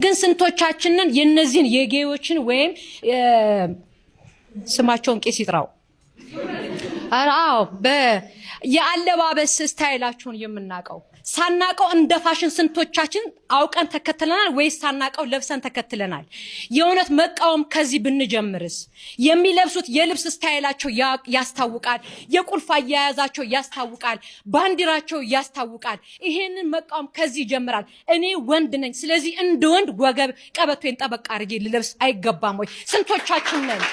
ግን ስንቶቻችንን የነዚህን የጌዮችን ወይም ስማቸውን ቄስ ይጥራው አራው የአለባበስ ስታይላቸውን የምናቀው ሳናቀው እንደ ፋሽን ስንቶቻችን አውቀን ተከትለናል ወይስ ሳናቀው ለብሰን ተከትለናል? የእውነት መቃወም ከዚህ ብንጀምርስ? የሚለብሱት የልብስ ስታይላቸው ያስታውቃል፣ የቁልፍ አያያዛቸው ያስታውቃል፣ ባንዲራቸው ያስታውቃል። ይሄንን መቃወም ከዚህ ይጀምራል። እኔ ወንድ ነኝ፣ ስለዚህ እንደ ወንድ ወገብ ቀበቶን ጠበቅ አድርጌ ልለብስ አይገባም ወይ? ስንቶቻችን ነን?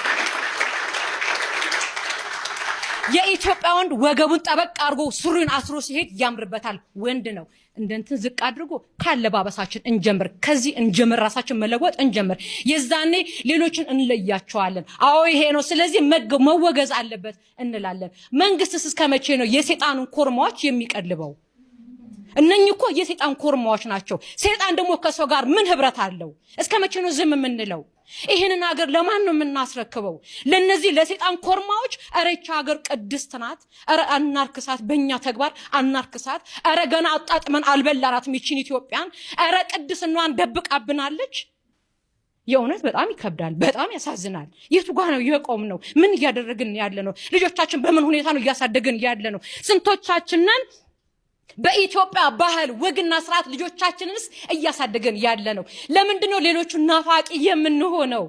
የኢትዮጵያ ወንድ ወገቡን ጠበቅ አድርጎ ሱሪን አስሮ ሲሄድ ያምርበታል። ወንድ ነው። እንደንትን ዝቅ አድርጎ ካለባበሳችን እንጀምር። ከዚህ እንጀምር። ራሳችን መለወጥ እንጀምር። የዛኔ ሌሎችን እንለያቸዋለን። አዎ ይሄ ነው፣ ስለዚህ መወገዝ አለበት እንላለን። መንግስትስ እስከመቼ ነው የሰይጣኑን ኮርማዎች የሚቀልበው? እነኚህ እኮ የሰይጣን ኮርማዎች ናቸው። ሰይጣን ደግሞ ከሰው ጋር ምን ህብረት አለው? እስከመቼ ነው ዝም የምንለው? ይሄንን ሀገር ለማን ነው የምናስረክበው? ለነዚህ ለሰይጣን ኮርማዎች? አረቻ ሀገር ቅድስት ናት። አረ አናርክሳት፣ በእኛ ተግባር አናርክሳት። አረ ገና አጣጥመን አልበላናትም ይችን ኢትዮጵያን። አረ ቅድስናዋን ደብቃብናለች። የእውነት በጣም ይከብዳል፣ በጣም ያሳዝናል። የቱ ጋር ነው የቆምነው? ምን እያደረግን ያለ ነው? ልጆቻችን በምን ሁኔታ ነው እያሳደግን ያለ ነው? ስንቶቻችንን በኢትዮጵያ ባህል ወግና ስርዓት ልጆቻችንንስ እያሳደገን ያለ ነው? ለምንድነው ሌሎቹ ናፋቂ የምንሆነው?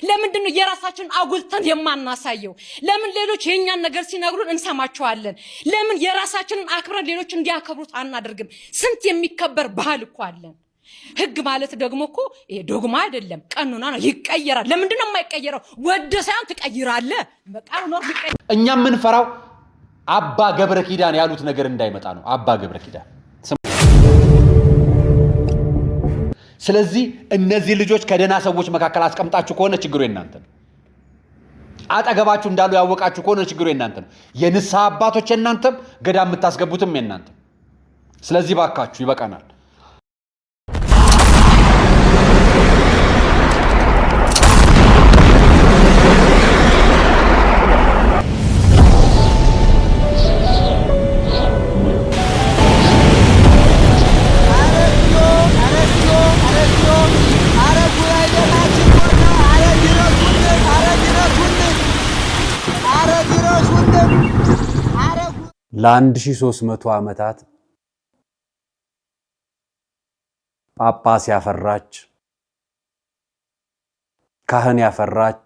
ለምንድነው የራሳችንን አጉልተን የማናሳየው? ለምን ሌሎች የኛን ነገር ሲነግሩን እንሰማቸዋለን? ለምን የራሳችንን አክብረን ሌሎች እንዲያከብሩት አናደርግም? ስንት የሚከበር ባህል እኮ አለን። ህግ ማለት ደግሞ እኮ ይሄ ዶግማ አይደለም፣ ቀኑና ነው። ይቀየራል። ለምንድነው የማይቀየረው? ወደ ሳይሆን ትቀይራለህ። በቃ ነው ይቀየራል። እኛም ምንፈራው አባ ገብረ ኪዳን ያሉት ነገር እንዳይመጣ ነው። አባ ገብረ ኪዳን። ስለዚህ እነዚህ ልጆች ከደህና ሰዎች መካከል አስቀምጣችሁ ከሆነ ችግሩ የናንተ ነው። አጠገባችሁ እንዳሉ ያወቃችሁ ከሆነ ችግሩ የናንተ ነው። የንስሐ አባቶች የናንተም፣ ገዳም የምታስገቡትም የናንተ። ስለዚህ ባካችሁ ይበቃናል። ለ1300 ዓመታት ጳጳስ ያፈራች፣ ካህን ያፈራች፣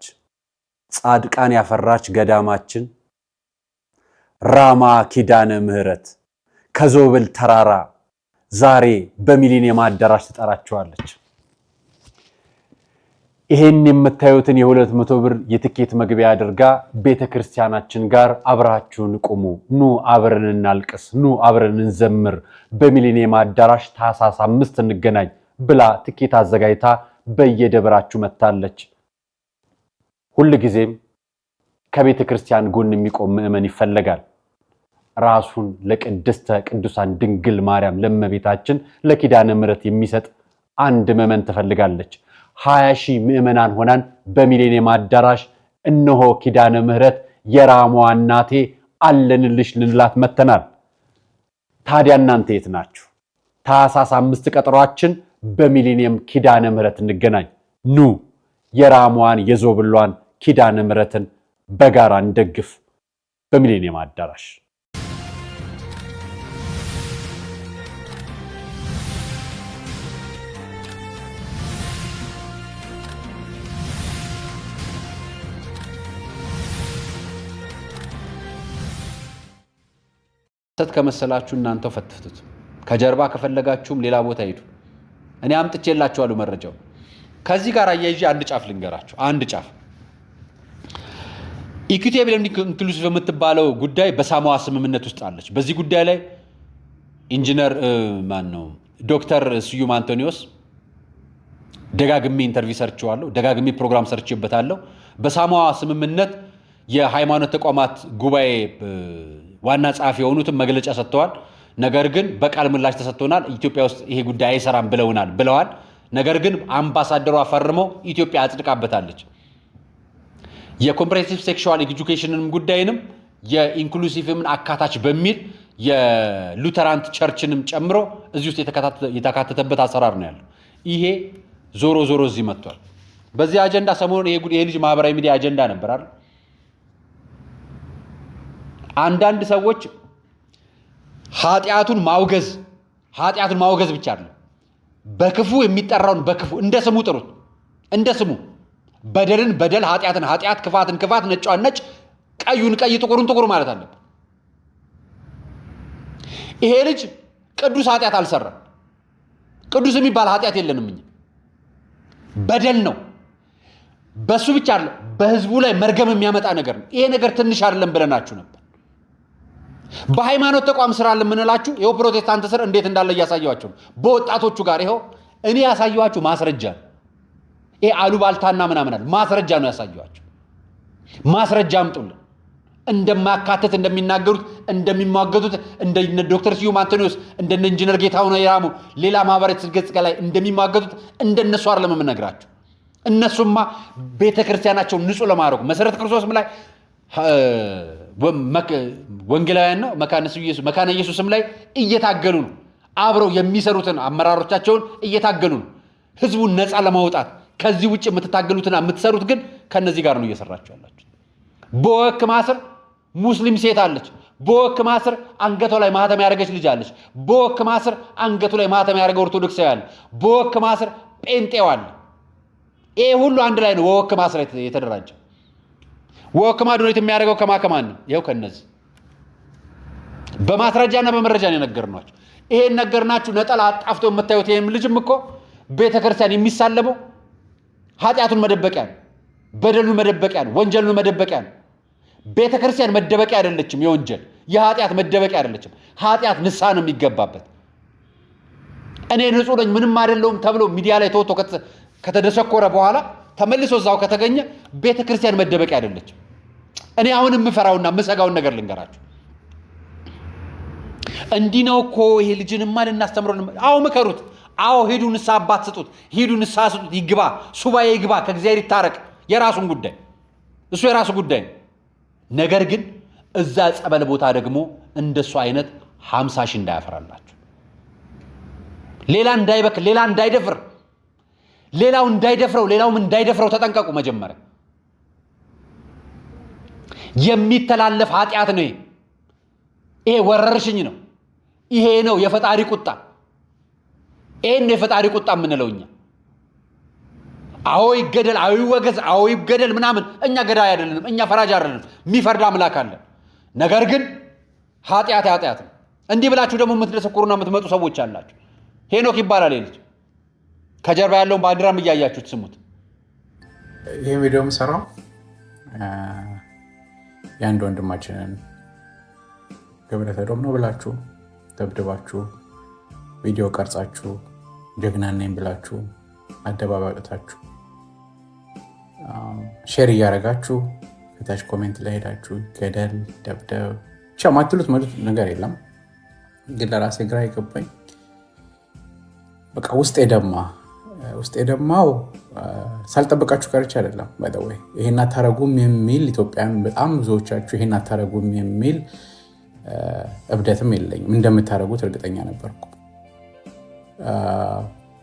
ጻድቃን ያፈራች ገዳማችን ራማ ኪዳነ ምህረት ከዞብል ተራራ ዛሬ በሚሊኒየም አዳራሽ ተጠራቸዋለች። ይሄን የምታዩትን የ200 ብር የትኬት መግቢያ አድርጋ ቤተክርስቲያናችን ጋር አብራችሁን ቁሙ፣ ኑ አብረን እናልቅስ፣ ኑ አብረን እንዘምር፣ በሚሊኒየም አዳራሽ ታኅሳስ 5 እንገናኝ ብላ ትኬት አዘጋጅታ በየደብራችሁ መታለች። ሁሉ ጊዜም ከቤተክርስቲያን ጎን የሚቆም ምእመን ይፈልጋል። ራሱን ለቅድስተ ቅዱሳን ድንግል ማርያም ለእመቤታችን ለኪዳነ ምህረት የሚሰጥ አንድ ምእመን ትፈልጋለች። 20,000 ምእመናን ሆናን በሚሊኒየም አዳራሽ እነሆ ኪዳነ ምህረት የራማዋ እናቴ አለንልሽ ልንላት መተናል። ታዲያ እናንተ የት ናችሁ? ታኅሳስ 5 ቀጠሯችን በሚሊኒየም ኪዳነ ምህረት እንገናኝ። ኑ የራማዋን የዞብሏን ኪዳነ ምህረትን በጋራ እንደግፍ በሚሊኒየም አዳራሽ። ከመሰላችሁ እናንተው ፈትፍቱት። ከጀርባ ከፈለጋችሁም ሌላ ቦታ ሄዱ። እኔ አምጥቼላችኋለሁ መረጃው። ከዚህ ጋር አያይዤ አንድ ጫፍ ልንገራችሁ። አንድ ጫፍ ኢኩዊቴብል ኢንክሉሲቭ የምትባለው ጉዳይ በሳሞዋ ስምምነት ውስጥ አለች። በዚህ ጉዳይ ላይ ኢንጂነር ዶክተር ስዩም አንቶኒዮስ ደጋግሜ ኢንተርቪው ሰርቼዋለሁ፣ ደጋግሜ ፕሮግራም ሰርቼበታለሁ። በሳሞዋ ስምምነት የሃይማኖት ተቋማት ጉባኤ ዋና ጸሐፊ የሆኑትን መግለጫ ሰጥተዋል። ነገር ግን በቃል ምላሽ ተሰጥቶናል። ኢትዮጵያ ውስጥ ይሄ ጉዳይ አይሰራም ብለዋል። ነገር ግን አምባሳደሯ ፈርመው ኢትዮጵያ አጽድቃበታለች። የኮምፕሬሄንሲቭ ሴክሹዋል ኤጁኬሽንን ጉዳይንም የኢንክሉሲቭምን አካታች በሚል የሉተራንት ቸርችንም ጨምሮ እዚህ ውስጥ የተካተተበት አሰራር ነው ያለው። ይሄ ዞሮ እዚህ መጥቷል። በዚህ አጀንዳ ሰሞኑን ይሄ ልጅ ማህበራዊ ሚዲያ አጀንዳ ነበር አይደል? አንዳንድ ሰዎች ኃጢአቱን ማውገዝ ብቻ አይደለም፣ በክፉ የሚጠራውን በክፉ እንደ ስሙ ጥሩት። እንደ ስሙ በደልን በደል፣ ኃጢአትን ኃጢአት፣ ክፋትን ክፋት፣ ነጯን ነጭ፣ ቀዩን ቀይ፣ ጥቁሩን ጥቁር ማለት አለበት። ይሄ ልጅ ቅዱስ ኃጢአት አልሰራም። ቅዱስ የሚባል ኃጢአት የለንም እኛ። በደል ነው። በሱ ብቻ አይደለም፣ በህዝቡ ላይ መርገም የሚያመጣ ነገር ነው። ይሄ ነገር ትንሽ አይደለም ብለናችሁ ነበር። በሃይማኖት ተቋም ስራ ለምንላችሁ ይሄው ፕሮቴስታንት ስር እንዴት እንዳለ እያሳየዋችሁ ነው። በወጣቶቹ ጋር ይሄው እኔ ያሳየዋችሁ ማስረጃ ነው። ይሄ አሉባልታና ምናምን አለ ማስረጃ ነው ያሳየዋችሁ። ማስረጃ አምጡልን። እንደማያካትት እንደሚናገሩት እንደሚሟገቱት እንደ ዶክተር ስዩም አንቶኒዮስ እንደነ ኢንጂነር ጌታሁን ያሙ ሌላ ማህበረሰብ ገጽ ላይ እንደሚሟገቱት እንደነሱ አይደለም የምነግራችሁ። እነሱማ ቤተክርስቲያናቸውን ንጹህ ለማድረግ መሰረት ክርስቶስም ላይ ወንጌላውያን ነው መካነ ኢየሱስም ላይ እየታገሉ ነው። አብረው የሚሰሩትን አመራሮቻቸውን እየታገሉ ነው ህዝቡን ነፃ ለማውጣት። ከዚህ ውጭ የምትታገሉትና የምትሰሩት ግን ከነዚህ ጋር ነው እየሰራችሁ ያላችሁ። በወክማ ስር ሙስሊም ሴት አለች። በወክማ ስር አንገቷ ላይ ማህተም ያደረገች ልጅ አለች። በወክማ ስር አንገቱ ላይ ማህተም ያደረገ ኦርቶዶክሳዊ አለ። በወክማ ስር ጴንጤው አለ። ይሄ ሁሉ አንድ ላይ ነው ወክማ ስር የተደራጀ። ወክማ ዶኔት የሚያደርገው ከማከማን ነው። ይሄው ከነዚህ በማስረጃና በመረጃ ነው የነገርናችሁ። ይሄን ነገርናችሁ። ነጠላ አጣፍቶ የምታዩት ይሄም ልጅም እኮ ቤተክርስቲያን የሚሳለመው ኃጢአቱን መደበቂያ ነው፣ በደሉን መደበቂያ ነው፣ ወንጀሉን መደበቂያ ነው። ቤተክርስቲያን መደበቂያ አይደለችም። የወንጀል የኃጢአት መደበቂያ አይደለችም። ኃጢአት ንስሐ ነው የሚገባበት። እኔ ንጹህ ነኝ ምንም አይደለሁም ተብሎ ሚዲያ ላይ ተወጥቶ ከተደሰኮረ በኋላ ተመልሶ እዛው ከተገኘ ቤተክርስቲያን መደበቂያ አይደለችም። እኔ አሁን የምፈራውና የምሰጋውን ነገር ልንገራችሁ። እንዲህ ነው እኮ ይሄ ልጅንማ ልናስተምረው። አዎ ምከሩት። አዎ ሂዱ ንስሐ አባት ስጡት። ሂዱ ንስሐ ስጡት። ይግባ፣ ሱባኤ ይግባ፣ ከእግዚአብሔር ይታረቅ። የራሱን ጉዳይ እሱ የራሱ ጉዳይ ነው። ነገር ግን እዛ ጸበል ቦታ ደግሞ እንደሱ አይነት 50 ሺህ እንዳያፈራላችሁ፣ ሌላ እንዳይበክል፣ ሌላ እንዳይደፍር፣ ሌላው እንዳይደፍረው፣ ሌላውም እንዳይደፍረው ተጠንቀቁ። መጀመሪያ የሚተላለፍ ኃጢአት ነው ይሄ ወረርሽኝ ነው። ይሄ ነው የፈጣሪ ቁጣ። ይሄን ነው የፈጣሪ ቁጣ የምንለው እኛ። አዎ ይገደል፣ አዎ ይወገዝ፣ አዎ ይገደል ምናምን። እኛ ገዳይ አይደለንም፣ እኛ ፈራጅ አይደለንም። የሚፈርድ አምላክ አለ። ነገር ግን ኃጢአት ነው። እንዲህ ብላችሁ ደግሞ የምትደሰኩሩና የምትመጡ ሰዎች አላችሁ። ሄኖክ ይባላል ልጅ። ከጀርባ ያለውን ባንዲራም እያያችሁት ስሙት። ይህ ቪዲዮ የምሰራው የአንድ ወንድማችንን ግብረ ሰዶም ነው ብላችሁ ደብድባችሁ ቪዲዮ ቀርጻችሁ ጀግና ነኝ ብላችሁ አደባባይ አውጥታችሁ ሼር እያደረጋችሁ ከታች ኮሜንት ላይ ሄዳችሁ ገደል ደብደብ ብቻ ማትሉት ነገር የለም። ግን ለራሴ ግራ የገባኝ በቃ ውስጥ የደማው ሳልጠብቃችሁ ቀርቼ አይደለም። ባይደወይ ይሄን አታረጉም የሚል ኢትዮጵያን በጣም ብዙዎቻችሁ ይሄን አታረጉም የሚል እብደትም የለኝም። እንደምታረጉት እርግጠኛ ነበርኩ።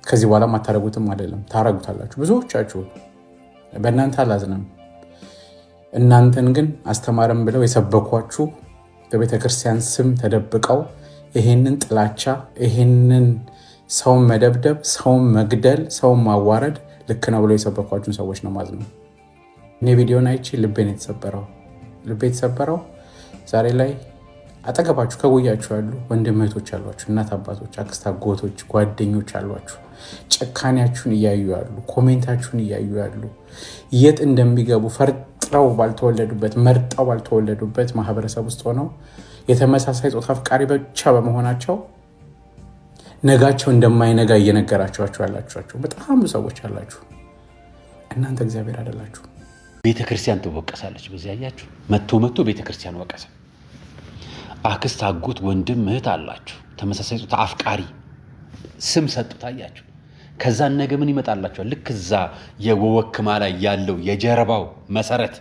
ከዚህ በኋላ አታረጉትም አይደለም፣ ታረጉታላችሁ። ብዙዎቻችሁ በእናንተ አላዝንም። እናንተን ግን አስተማረም ብለው የሰበኳችሁ በቤተክርስቲያን ስም ተደብቀው ይሄንን ጥላቻ፣ ይሄንን ሰውን መደብደብ፣ ሰውን መግደል፣ ሰውን ማዋረድ ልክ ነው ብለው የሰበኳችሁን ሰዎች ነው ማዝነው። እኔ ቪዲዮን አይቼ ልቤ የተሰበረው ዛሬ ላይ አጠገባችሁ ከጎያችሁ ያሉ ወንድም እህቶች አሏችሁ፣ እናት አባቶች፣ አክስት አጎቶች፣ ጓደኞች አሏችሁ። ጨካኔያችሁን እያዩ ያሉ፣ ኮሜንታችሁን እያዩ ያሉ፣ የት እንደሚገቡ ፈርጥረው ባልተወለዱበት መርጠው ባልተወለዱበት ማህበረሰብ ውስጥ ሆነው የተመሳሳይ ጾታ አፍቃሪ ብቻ በመሆናቸው ነጋቸው እንደማይነጋ እየነገራችኋቸው ያላችኋቸው በጣም ብዙ ሰዎች አላችሁ። እናንተ እግዚአብሔር አይደላችሁ። ቤተክርስቲያን ትወቀሳለች። በዚህ አያችሁ፣ መቶ ቤተክርስቲያን ወቀሰ። አክስት አጎት ወንድም እህት አላችሁ፣ ተመሳሳይ ጾታ አፍቃሪ ስም ሰጡት። አያችሁ። ከዛ ነገ ምን ይመጣላችኋል? ልክ እዛ የወክማ ላይ ያለው የጀርባው መሰረት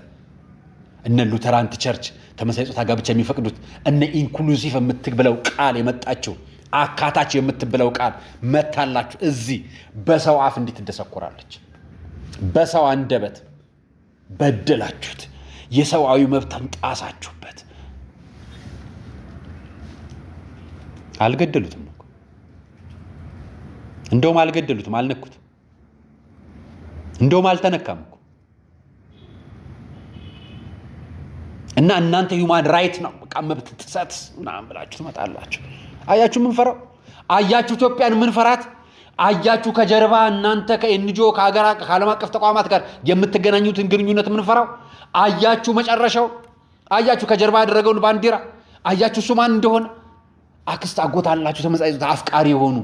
እነ ሉተራንት ቸርች ተመሳሳይ ጾታ ጋብቻ የሚፈቅዱት እነ ኢንክሉሲቭ የምትብለው ቃል የመጣችው አካታች የምትብለው ቃል መታላችሁ እዚህ በሰው አፍ እንዴት ትደሰኮራለች? በሰው አንደበት በደላችሁት፣ የሰውአዊ መብትን ጣሳችሁበት። አልገደሉትም እኮ እንደውም አልገደሉትም፣ አልነኩት፣ እንደውም አልተነካም እኮ። እና እናንተ ሂውማን ራይት ነው በቃ መብት ጥሰት ምናምን ብላችሁ ትመጣላችሁ። አያችሁ ምን ፈራው? አያችሁ ኢትዮጵያን ምን ፈራት? አያችሁ ከጀርባ እናንተ ከኤንጂኦ ከዓለም አቀፍ ተቋማት ጋር የምትገናኙትን ግንኙነት ምን ፈራው? አያችሁ መጨረሻው? አያችሁ ከጀርባ ያደረገውን ባንዲራ? አያችሁ እሱ ማን እንደሆነ? አክስት አጎት አላችሁ ተመጻይዙት አፍቃሪ የሆኑ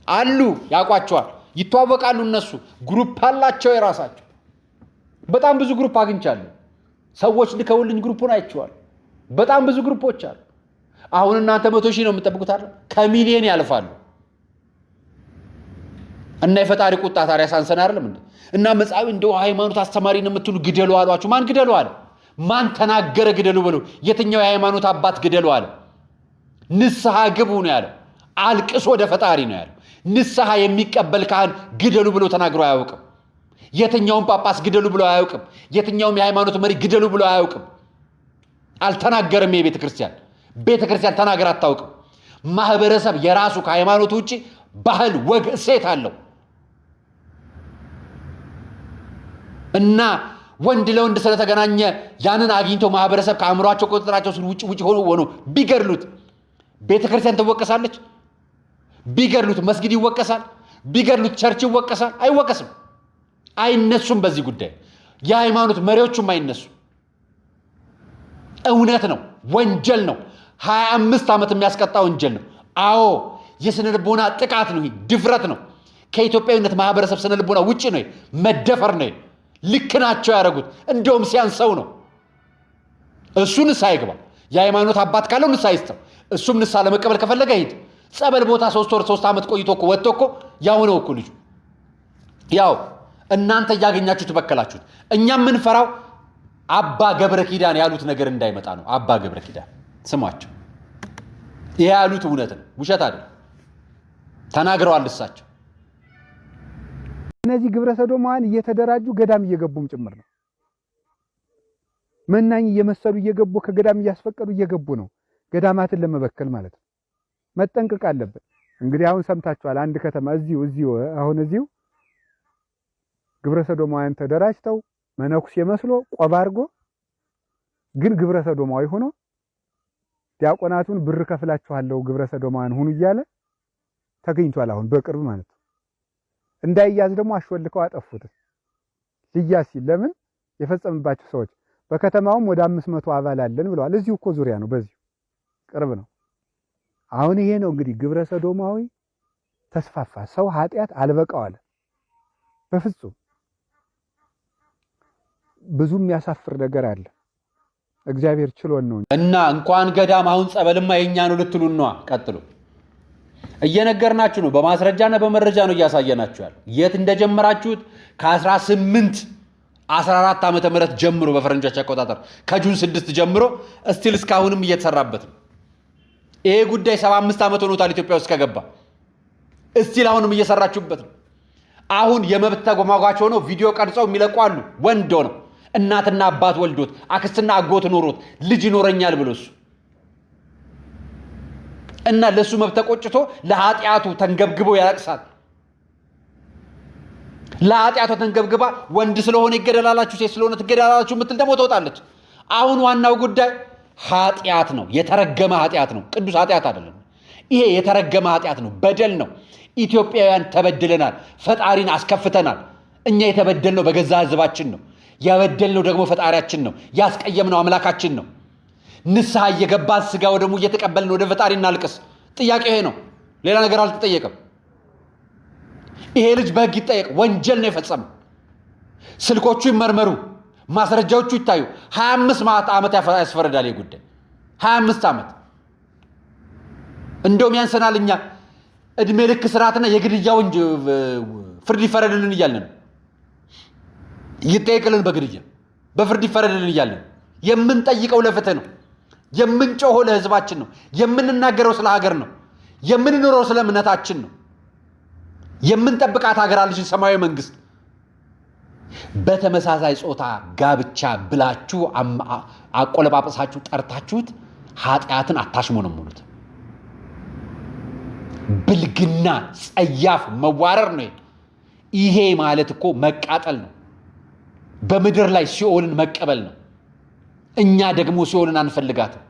አሉ፣ ያውቋቸዋል፣ ይተዋወቃሉ። እነሱ ግሩፕ አላቸው የራሳቸው። በጣም ብዙ ግሩፕ አግኝቻለሁ። ሰዎች ልከውልኝ ግሩፑን አይቼዋል። በጣም ብዙ ግሩፖች አሉ። አሁን እናንተ 100,000 ነው የምትጠብቁት አይደል? ከሚሊዮን ያልፋሉ። እና የፈጣሪ ቁጣ ታዲያ ሳንሰን አይደለም እንዴ? እና መጻዊ እንደው ሃይማኖት አስተማሪ ነው የምትሉ ግደሉ አሏችሁ። ማን ግደሉ አለ? ማን ተናገረ ግደሉ ብሎ? የትኛው የሃይማኖት አባት ግደሉ አለ? ንስሐ ግቡ ነው ያለው። አልቅስ ወደ ፈጣሪ ነው ያለው። ንስሐ የሚቀበል ካህን ግደሉ ብሎ ተናግሮ አያውቅም። የትኛውም ጳጳስ ግደሉ ብሎ አያውቅም። የትኛውም የሃይማኖት መሪ ግደሉ ብሎ አያውቅም። አልተናገረም። የቤተ ክርስቲያን ተናገር አታውቅም። ማህበረሰብ የራሱ ከሃይማኖት ውጪ ባህል፣ ወግ፣ እሴት አለው እና ወንድ ለወንድ ስለተገናኘ ያንን አግኝቶ ማህበረሰብ ከአእምሯቸው ቁጥጥራቸው ውጪ ሆኖ ቢገድሉት ቤተ ክርስቲያን ትወቀሳለች? ቢገድሉት መስጊድ ይወቀሳል? ቢገድሉት ቸርች ይወቀሳል? አይወቀስም። አይነሱም። በዚህ ጉዳይ የሃይማኖት መሪዎቹም አይነሱም። እውነት ነው፣ ወንጀል ነው። 25 ዓመት የሚያስቀጣ ወንጀል ነው። አዎ የስነ ልቦና ጥቃት ነው። ድፍረት ነው። ከኢትዮጵያዊነት ማህበረሰብ ስነ ልቦና ውጪ ነው። መደፈር ነው። ልክ ናቸው ያደረጉት። እንደውም ሲያንሰው ነው። እሱ ንስሐ ይግባ። የሃይማኖት አባት ካለው ንስሐ ይስተው። እሱም ንስሐ ለመቀበል ከፈለገ ሂድ። ጸበል ቦታ 3 ወር 3 ዓመት ቆይቶ እኮ ወጥቶ እኮ ያው ነው እኮ ልጁ። ያው እናንተ እያገኛችሁ ትበከላችሁት። እኛ የምንፈራው አባ ገብረ ኪዳን ያሉት ነገር እንዳይመጣ ነው። አባ ገብረ ኪዳን ስሟቸው። ይሄ ያሉት እውነት ነው፣ ውሸት አይደለም። ተናግረዋል እሳቸው። እነዚህ ግብረ ሰዶማውያን እየተደራጁ ገዳም እየገቡም ጭምር ነው። መናኝ እየመሰሉ እየገቡ ከገዳም እያስፈቀዱ እየገቡ ነው። ገዳማትን ለመበከል ማለት ነው። መጠንቀቅ አለበት። እንግዲህ አሁን ሰምታችኋል። አንድ ከተማ እዚሁ ግብረ ሰዶማውያን ተደራጅተው መነኩሴ መስሎ ቆብ አድርጎ ግን ግብረ ሰዶማዊ ሆኖ ዲያቆናቱን ብር ከፍላችኋለሁ ግብረ ሰዶማውያን ሁኑ እያለ ተገኝቷል። አሁን በቅርብ ማለት ነው። እንዳይያዝ ደግሞ አሽወልከው አጠፉት። ልያዝ ሲል ለምን የፈጸምባቸው ሰዎች በከተማውም ወደ 500 አባል አለን ብለዋል። እዚሁ እኮ ዙሪያ ነው፣ በዚሁ ቅርብ ነው። አሁን ይሄ ነው እንግዲህ ግብረ ሰዶማዊ ተስፋፋ። ሰው ኃጢአት አልበቃው አለ። በፍጹም ብዙ የሚያሳፍር ነገር አለ። እግዚአብሔር ችሎን ነው እና እንኳን ገዳም አሁን ጸበልማ የኛ ነው ልትሉን ነው። ቀጥሉ። እየነገርናችሁ ነው። በማስረጃና በመረጃ ነው እያሳየናችሁ ያለው። የት እንደጀመራችሁት ከ1814 ዓመተ ምህረት ጀምሮ በፈረንጆች አቆጣጠር ከጁን 6 ጀምሮ እስቲል እስካሁንም እየተሰራበት ነው። ይሄ ጉዳይ 75 ዓመት ሆኖታል ኢትዮጵያ ውስጥ ከገባ። እስቲል አሁንም እየሰራችሁበት ነው። አሁን የመብት ተሟጋች ሆነው ቪዲዮ ቀርጸው የሚለቁ አሉ። ወንድ ሆነው እናትና አባት ወልዶት አክስትና አጎት ኖሮት ልጅ ይኖረኛል ብሎ እሱ እና ለሱ መብት ተቆጭቶ ለኃጢአቱ ተንገብግቦ ያለቅሳል። ለኃጢአቱ ተንገብግባ ወንድ ስለሆነ ይገደላላችሁ፣ ሴት ስለሆነ ትገደላላችሁ የምትል ደግሞ ትወጣለች። አሁን ዋናው ጉዳይ ኃጢአት ነው። የተረገመ ኃጢአት ነው። ቅዱስ ኃጢአት አይደለም። ይሄ የተረገመ ኃጢአት ነው። በደል ነው። ኢትዮጵያውያን ተበድለናል። ፈጣሪን አስከፍተናል። እኛ የተበደልነው በገዛ ህዝባችን ነው። ያበደልነው ደግሞ ፈጣሪያችን ነው። ያስቀየምነው አምላካችን ነው። ንስሐ እየገባን ስጋ ወደሙ እየተቀበልን ወደ ፈጣሪ እናልቅስ። ጥያቄ ይሄ ነው። ሌላ ነገር አልተጠየቀም። ይሄ ልጅ በህግ ይጠየቅ። ወንጀል ነው የፈጸመው። ስልኮቹ ይመርመሩ፣ ማስረጃዎቹ ይታዩ። 25 ዓመት ያስፈርዳል ይህ ጉዳይ። 25 ዓመት እንደውም ያንሰናል። እኛ እድሜ ልክ ስርዓትና የግድያ ፍርድ ይፈረድልን እያልን ነው። ይጠየቅልን፣ በግድያ በፍርድ ይፈረድልን እያልን ነው። የምንጠይቀው ለፍትህ ነው። የምንጮኸው ለህዝባችን ነው። የምንናገረው ስለ ሀገር ነው። የምንኖረው ስለ እምነታችን ነው። የምንጠብቃት ሀገር አለችን ሰማያዊ መንግስት። በተመሳሳይ ጾታ ጋብቻ ብላችሁ አቆለጳጳሳችሁ ጠርታችሁት ኃጢአትን አታሽሞነሙኑት። ብልግና፣ ጸያፍ መዋረር ነው። ይሄ ማለት እኮ መቃጠል ነው። በምድር ላይ ሲኦልን መቀበል ነው። እኛ ደግሞ ሲኦልን አንፈልጋትም።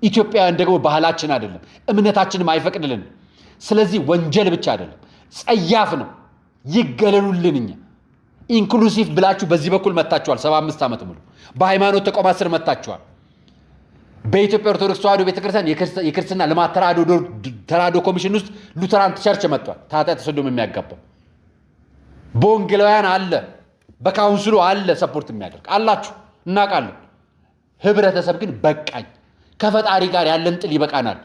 ኢትዮጵያውያን ደግሞ ባህላችን አይደለም፣ እምነታችንም አይፈቅድልን። ስለዚህ ወንጀል ብቻ አይደለም፣ ጸያፍ ነው። ይገለሉልን። እኛ ኢንክሉሲቭ ብላችሁ በዚህ በኩል መታችኋል። 75 ዓመት ሙሉ በሃይማኖት ተቋማት ስር መታችኋል። በኢትዮጵያ ኦርቶዶክስ ተዋሕዶ ቤተክርስቲያን የክርስትና ልማት ተራድኦ ኮሚሽን ውስጥ ሉተራን ቸርች መጥቷል። ኃጢአተ ሰዶም የሚያጋባው በወንጌላውያን አለ፣ በካውንስሉ አለ፣ ሰፖርት የሚያደርግ አላችሁ፣ እናውቃለን። ህብረተሰብ ግን በቃኝ፣ ከፈጣሪ ጋር ያለን ጥል ይበቃናል።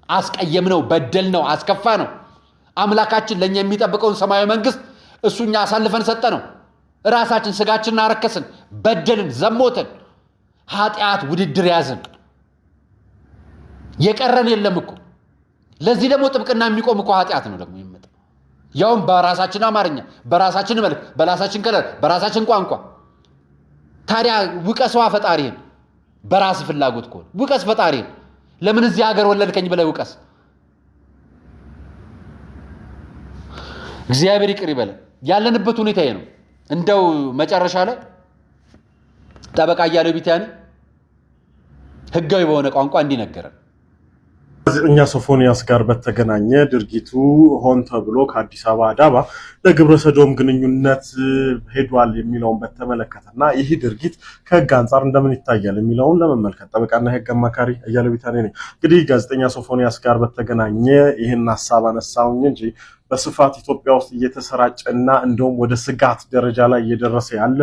አስቀየም ነው፣ በደል ነው፣ አስከፋ ነው። አምላካችን ለእኛ የሚጠብቀውን ሰማያዊ መንግስት እሱኛ አሳልፈን ሰጠ ነው። ራሳችን ስጋችንን አረከስን፣ በደልን፣ ዘሞትን፣ ኃጢአት ውድድር ያዝን። የቀረን የለም እኮ። ለዚህ ደግሞ ጥብቅና የሚቆም እኮ ኃጢአት ነው ደግሞ የሚመጣው፣ ያውም በራሳችን አማርኛ፣ በራሳችን መልክ፣ በራሳችን ከለር፣ በራሳችን ቋንቋ። ታዲያ ውቀሰዋ ፈጣሪህን። በራስ ፍላጎት ከሆነ ውቀስ ፈጣሪህን። ለምን እዚህ ሀገር ወለድከኝ ብለህ ውቀስ። እግዚአብሔር ይቅር ይበለ። ያለንበት ሁኔታ ይሄ ነው። እንደው መጨረሻ ላይ ጠበቃ እያለው ቢታኒ ህጋዊ በሆነ ቋንቋ እንዲነገረን ጋዜጠኛ ሶፎንያስ ጋር በተገናኘ ድርጊቱ ሆን ተብሎ ከአዲስ አበባ አዳማ ለግብረ ሰዶም ግንኙነት ሄዷል የሚለውን በተመለከተና ይህ ድርጊት ከህግ አንጻር እንደምን ይታያል የሚለውን ለመመልከት ጠበቃና ህግ አማካሪ እያለው ቢታኒ ነኝ። እንግዲህ ጋዜጠኛ ሶፎንያስ ጋር በተገናኘ ይህን ሐሳብ አነሳውኝ እንጂ በስፋት ኢትዮጵያ ውስጥ እየተሰራጨና እንደውም ወደ ስጋት ደረጃ ላይ እየደረሰ ያለ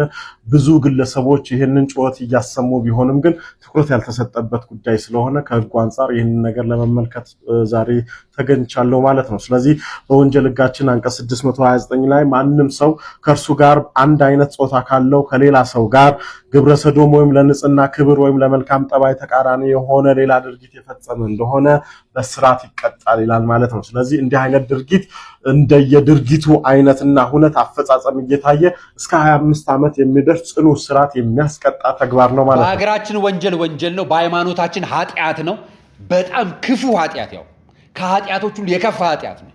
ብዙ ግለሰቦች ይህንን ጩኸት እያሰሙ ቢሆንም ግን ትኩረት ያልተሰጠበት ጉዳይ ስለሆነ ከህጉ አንጻር ይህንን ነገር ለመመልከት ዛሬ ተገኝቻለሁ ማለት ነው። ስለዚህ በወንጀል ህጋችን አንቀጽ 629 ላይ ማንም ሰው ከእርሱ ጋር አንድ አይነት ጾታ ካለው ከሌላ ሰው ጋር ግብረ ሰዶም ወይም ለንጽህና ክብር ወይም ለመልካም ጠባይ ተቃራኒ የሆነ ሌላ ድርጊት የፈጸመ እንደሆነ በስርዓት ይቀጣል ይላል ማለት ነው። ስለዚህ እንዲህ አይነት ድርጊት እንደየድርጊቱ አይነትና ሁነት አፈጻጸም እየታየ እስከ 25 ዓመት የሚደርስ ጽኑ እስራት የሚያስቀጣ ተግባር ነው ማለት ነው። በሀገራችን ወንጀል ነው፣ በሃይማኖታችን ኃጢአት ነው። በጣም ክፉ ኃጢአት፣ ያው ከኃጢአቶች ሁሉ የከፋ ኃጢአት ነው።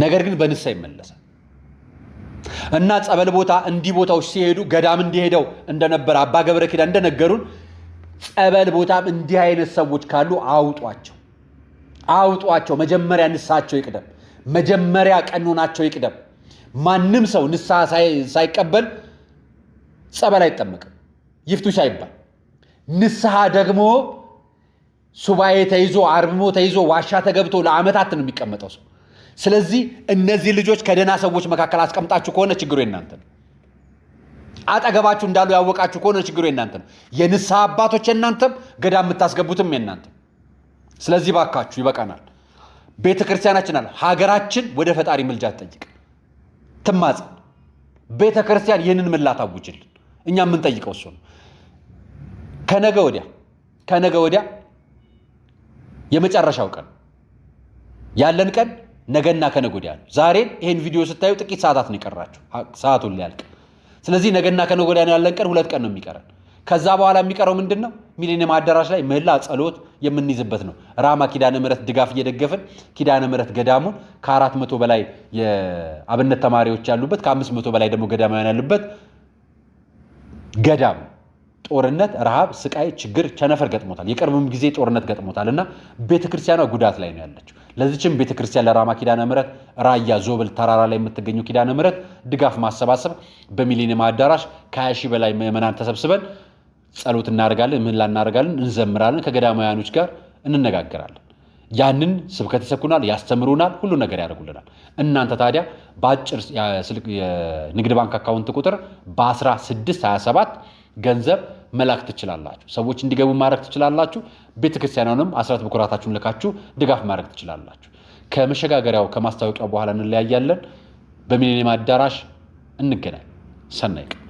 ነገር ግን በንስሐ ይመለሳል እና ጸበል ቦታ እንዲህ ቦታዎች ሲሄዱ ገዳም እንዲሄደው እንደነበር አባ ገብረ ኪዳን እንደነገሩን ጸበል ቦታም እንዲህ አይነት ሰዎች ካሉ አውጧቸው። መጀመሪያ ንስሐቸው ይቅደም፣ መጀመሪያ ቀኖናቸው ይቅደም። ማንም ሰው ንስሐ ሳይቀበል ጸበል አይጠመቅም፣ ይፍቱሽ አይባል። ንስሐ ደግሞ ሱባኤ ተይዞ አርምሞ ተይዞ ዋሻ ተገብቶ ለዓመታት ነው የሚቀመጠው ሰው። ስለዚህ እነዚህ ልጆች ከደህና ሰዎች መካከል አስቀምጣችሁ ከሆነ ችግሩ የናንተ ነው። አጠገባችሁ እንዳሉ ያወቃችሁ ከሆነ ችግሩ የናንተ ነው። የንስሐ አባቶች የናንተም፣ ገዳም የምታስገቡትም የናንተ። ስለዚህ ባካችሁ ይበቃናል። ቤተክርስቲያናችን አለ ሀገራችን ወደ ፈጣሪ ምልጃ ትጠይቅ፣ ትማጽን። ቤተክርስቲያን ይህንን ምላ ታውጅልን። እኛ የምንጠይቀው እሱ ነው። ከነገ ወዲያ የመጨረሻው ቀን ያለን ቀን ነገና ከነገ ወዲያ ነው። ዛሬን ይሄን ቪዲዮ ስታዩ ጥቂት ሰዓታት ነው የቀራችሁ፣ ሰዓቱን ሊያልቅ። ስለዚህ ነገና ከነገ ወዲያ ያለን ቀን 2 ቀን ነው የሚቀረን። ከዛ በኋላ የሚቀረው ምንድነው? ሚሊኒየም አዳራሽ ላይ ምህላ ጸሎት የምንይዝበት ነው። ራማ ኪዳነ ምሕረት ድጋፍ እየደገፈን ኪዳነ ምሕረት ገዳሙን ከ400 በላይ የአብነት ተማሪዎች ያሉበት ከ500 በላይ ደግሞ ገዳማውያን ያሉበት ገዳም ጦርነት፣ ረሃብ፣ ስቃይ፣ ችግር፣ ቸነፈር ገጥሞታል። የቅርብም ጊዜ ጦርነት ገጥሞታል እና ቤተክርስቲያኗ ጉዳት ላይ ነው ያለችው። ለዚችም ቤተክርስቲያን ለራማ ኪዳነ ምሕረት ራያ ዞብል ተራራ ላይ የምትገኘው ኪዳነ ምሕረት ድጋፍ ማሰባሰብ በሚሊኒየም አዳራሽ ከ20 ሺህ በላይ ምዕመናን ተሰብስበን ጸሎት እናደርጋለን፣ ምህላ እናደርጋለን፣ እንዘምራለን፣ ከገዳማውያኖች ጋር እንነጋገራለን። ያንን ስብከት ይሰብኩናል፣ ያስተምሩናል፣ ሁሉ ነገር ያደርጉልናል። እናንተ ታዲያ በአጭር የንግድ ባንክ አካውንት ቁጥር በ1627 ገንዘብ መላክ ትችላላችሁ። ሰዎች እንዲገቡ ማድረግ ትችላላችሁ። ቤተክርስቲያኑንም አስራት በኩራታችሁን ልካችሁ ድጋፍ ማድረግ ትችላላችሁ። ከመሸጋገሪያው ከማስታወቂያው በኋላ እንለያያለን። በሚሊኒየም አዳራሽ እንገናኝ። ሰናይ ቀን።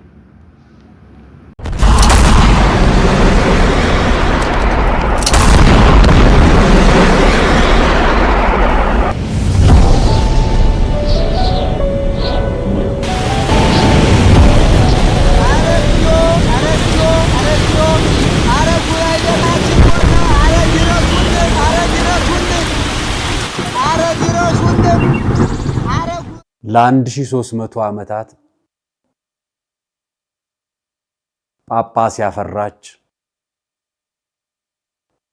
ለ1300 ዓመታት ጳጳስ ያፈራች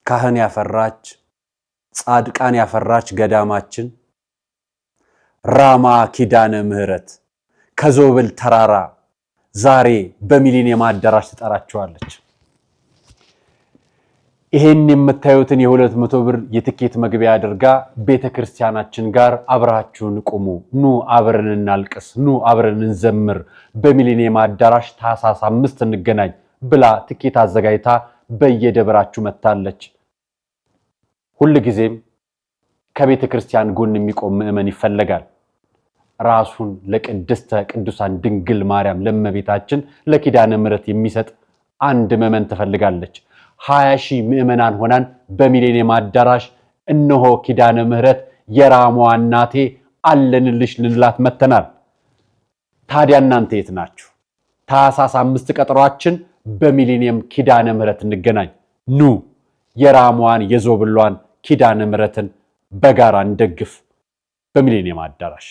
ካህን ያፈራች ጻድቃን ያፈራች ገዳማችን ራማ ኪዳነ ምህረት ከዞብል ተራራ ዛሬ በሚሊኒየም አዳራሽ ተጠራቸዋለች። ይሄን የምታዩትን የ200 ብር የትኬት መግቢያ አድርጋ ቤተክርስቲያናችን ጋር አብራችሁን ቁሙ፣ ኑ አብረን እናልቅስ፣ ኑ አብረን እንዘምር፣ በሚሊኒየም አዳራሽ ታኅሳስ 5 እንገናኝ ብላ ትኬት አዘጋጅታ በየደብራችሁ መታለች። ሁሉ ጊዜም ከቤተክርስቲያን ጎን የሚቆም ምእመን ይፈልጋል። ራሱን ለቅድስተ ቅዱሳን ድንግል ማርያም ለእመቤታችን ለኪዳነ ምህረት የሚሰጥ አንድ ምእመን ትፈልጋለች። 20,000 ምእመናን ሆናን በሚሊኒየም አዳራሽ እነሆ ኪዳነ ምህረት የራሟ እናቴ አለንልሽ ልንላት መተናል። ታዲያ እናንተ የት ናችሁ? ታኅሳስ 5 ቀጠሯችን በሚሊኒየም ኪዳነ ምህረት እንገናኝ። ኑ የራሟን የዞብሏን ኪዳነ ምህረትን በጋራ እንደግፍ። በሚሊኒየም አዳራሽ